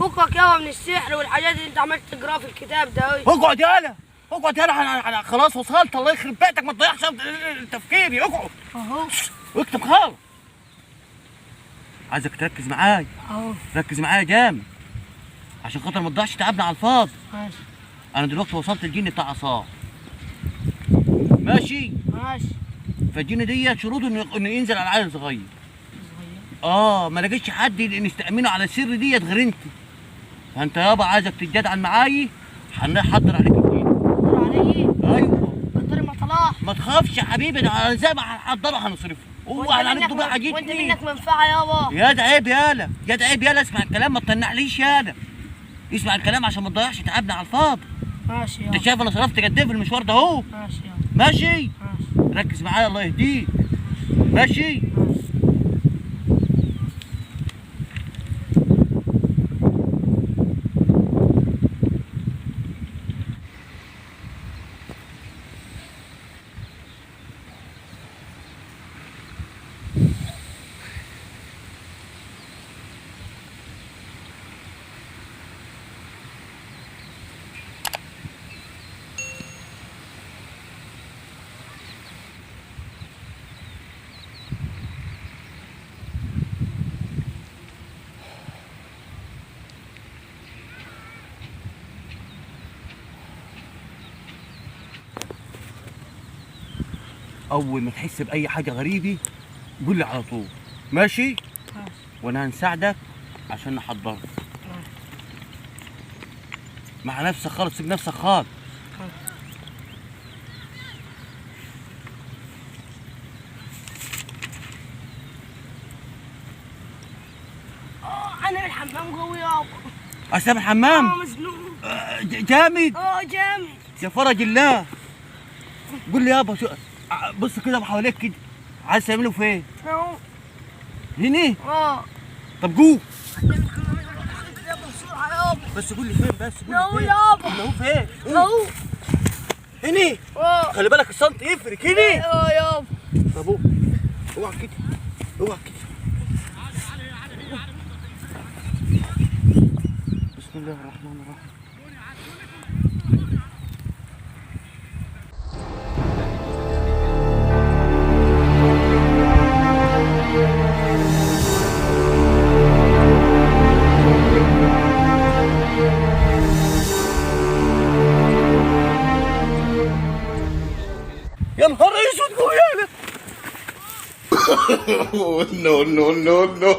فكك يابا من السحر والحاجات اللي انت عمال تقراها في الكتاب ده. اقعد يالا اقعد يالا، انا خلاص وصلت. الله يخرب بيتك ما تضيعش تفكيري. اقعد اهو واكتب خالص. عايزك تركز معايا اهو. ركز معايا جامد عشان خاطر ما تضيعش تعبنا على الفاضي. ماشي. انا دلوقتي وصلت الجن بتاع عصام. ماشي. فالجن ديت شروطه انه ينزل على عيل صغير. ما لقيتش حد نستأمنه على السر ديت غير انت. فانت يابا عايزك تتجدعن معايا، هنحضر عليك الجن. حضر علي؟ ايوه. قدر ما طلعش. ما تخافش يا حبيبي، ده زي ما هنحضره هنصرفه. هو احنا هنكتب بقى حاجتني. وانت منك منفعه يابا. يا ده عيب يالا، يا ده عيب يالا. اسمع الكلام ما تطنحليش يالا. اسمع الكلام عشان ما تضيعش تعبنا على الفاضي. ماشي يابا. انت شايف انا صرفت قد ايه في المشوار ده اهو. ماشي يابا. ماشي؟ ماشي. ركز معايا الله يهديك. ماشي؟ اول ما تحس باي حاجه غريبه قول لي على طول. ماشي؟ وانا هنساعدك عشان نحضرك. مع نفسك خالص، سيب نفسك خالص. انا الحمام قوي يابا. اسامه الحمام؟ مزنوق. جامد. جامد. يا فرج الله. قول لي يابا بص كده حواليك كده، عايز تعمله فين؟ اهو. هنا؟ طب جو. بس قول لي فين بس. اهو يابا. اهو فين؟ اهو. هنا؟ خلي بالك الصمت يفرق. هنا؟ يابا. طب اوعى كده، اوعى كده. بسم الله الرحمن الرحيم. يا نهار اسود جوه. No, no, no, no.